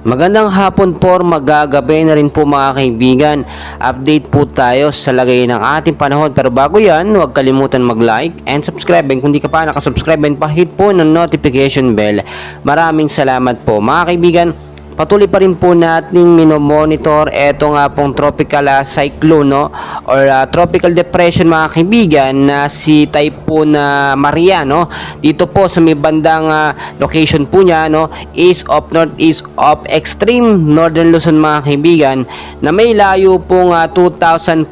Magandang hapon po, magagabi na rin po mga kaibigan. Update po tayo sa lagay ng ating panahon. Pero bago yan, huwag kalimutan mag-like and subscribe. And kung di ka pa nakasubscribe, and pa-hit po ng notification bell. Maraming salamat po mga kaibigan. Patuloy pa rin po nating minomonitor eto nga pong tropical cyclone, no? Or tropical depression mga kaibigan, na si Typhoon Maria, no? Dito po sa may bandang location po niya, no? East of northeast of extreme northern Luzon mga kaibigan, na may layo pong 2,515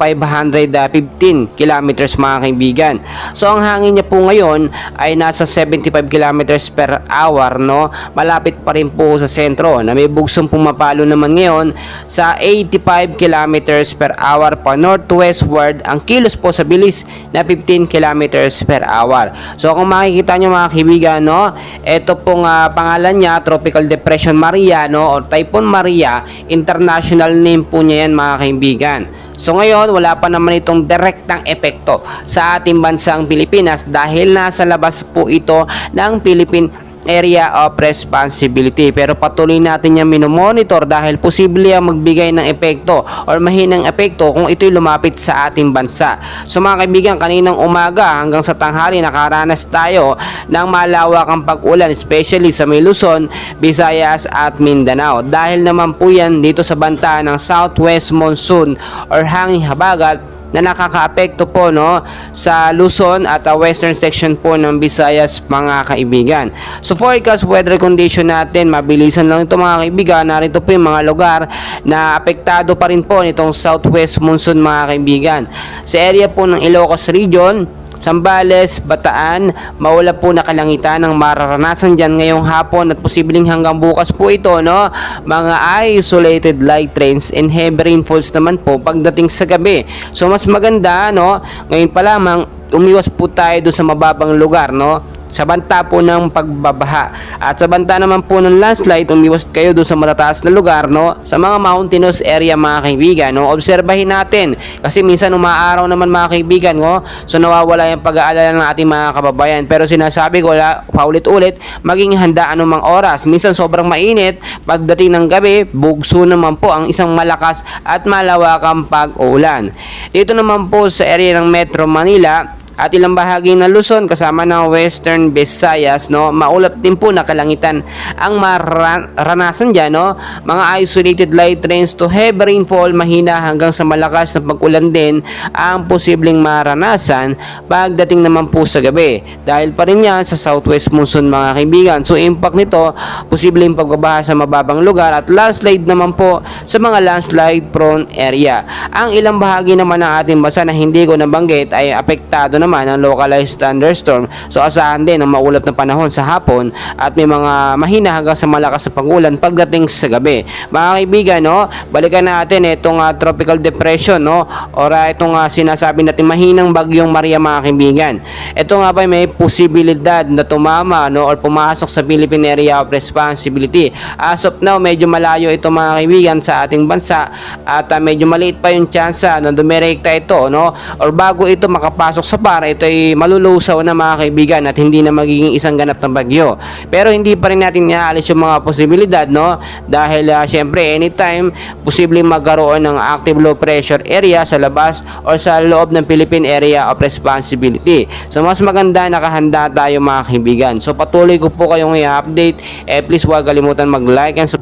kilometers mga kaibigan. So ang hangin niya po ngayon ay nasa 75 kilometers per hour, no? Malapit pa rin po sa sentro, na may bugsong pumapalo naman ngayon sa 85 kilometers per hour pa northwestward. Ang kilos po sa bilis na 15 kilometers per hour. So kung makikita nyo mga kaibigan, no, ito pong pangalan niya, Tropical Depression Maria, no, or Typhoon Maria, international name po niya yan mga kaibigan. So ngayon, wala pa naman itong direktang epekto sa ating bansang Pilipinas dahil nasa labas po ito ng Philippine Area of Responsibility. Pero patuloy natin yung minomonitor dahil posible ang magbigay ng epekto or mahinang epekto kung ito'y lumapit sa ating bansa. So mga kaibigan, kaninang umaga hanggang sa tanghali nakaranas tayo ng malawakang pag-ulan, especially sa may Luzon, Visayas at Mindanao. Dahil naman po yan dito sa banta ng Southwest Monsoon or hanging habagat na nakakaapekto po, no, sa Luzon at western section po ng Visayas mga kaibigan. So forecast weather condition natin, mabilisan lang ito mga kaibigan. Narito po yung mga lugar na apektado pa rin po nitong southwest monsoon mga kaibigan. Sa area po ng Ilocos Region, Zambales, Bataan, maulap po na kalangitan ang mararanasan dyan ngayong hapon at posibleng hanggang bukas po ito, no? Mga isolated light rains and heavy rainfalls naman po pagdating sa gabi. So mas maganda, no, ngayon pa lamang umiwas po tayo doon sa mababang lugar, no, sa banta po ng pagbabaha. At sa banta naman po ng landslide, umiwas kayo doon sa matataas na lugar, no, sa mga mountainous area mga kaibigan, no. Obserbahin natin kasi minsan umaaraw naman mga kaibigan, no, so nawawala yung pag-aalala ng ating mga kababayan. Pero sinasabi ko paulit-ulit, maging handa anumang oras. Minsan sobrang mainit, pagdating ng gabi bugso naman po ang isang malakas at malawakang pag-ulan. Dito naman po sa area ng Metro Manila at ilang bahagi ng Luzon kasama ng Western Visayas, no, maulap din po na kalangitan ang maranasan dyan, no. Mga isolated light rains to heavy rainfall, mahina hanggang sa malakas na pag-ulan din ang posibleng maranasan pagdating naman po sa gabi. Dahil pa rin yan sa southwest monsoon mga kaibigan. So impact nito, posibleng pagbabaha sa mababang lugar at landslide naman po sa mga landslide prone area. Ang ilang bahagi naman ng ating bansa na hindi ko nabanggit ay apektado naman ang localized thunderstorm. So asahan din ang maulap na panahon sa hapon at may mga mahina hanggang sa malakas na pag-ulan pagdating sa gabi. Mga kaibigan, no, balikan natin itong tropical depression, no, or itong sinasabi natin mahinang bagyong Maria mga kaibigan. Ito nga ba may posibilidad na tumama, no, or pumasok sa Philippine Area of Responsibility. As of now, medyo malayo ito mga kaibigan sa ating bansa at medyo maliit pa yung tsansa na dumirekta ito, no, or bago ito makapasok sa ito ay malulusaw na mga kaibigan at hindi na magiging isang ganap na bagyo. Pero hindi pa rin natin iaalis yung mga posibilidad, no, dahil syempre anytime posibleng magkaroon ng active low pressure area sa labas or sa loob ng Philippine Area of Responsibility. So mas maganda nakahanda tayo mga kaibigan. So patuloy ko po kayong i-update. Please huwag kalimutan mag-like and subscribe.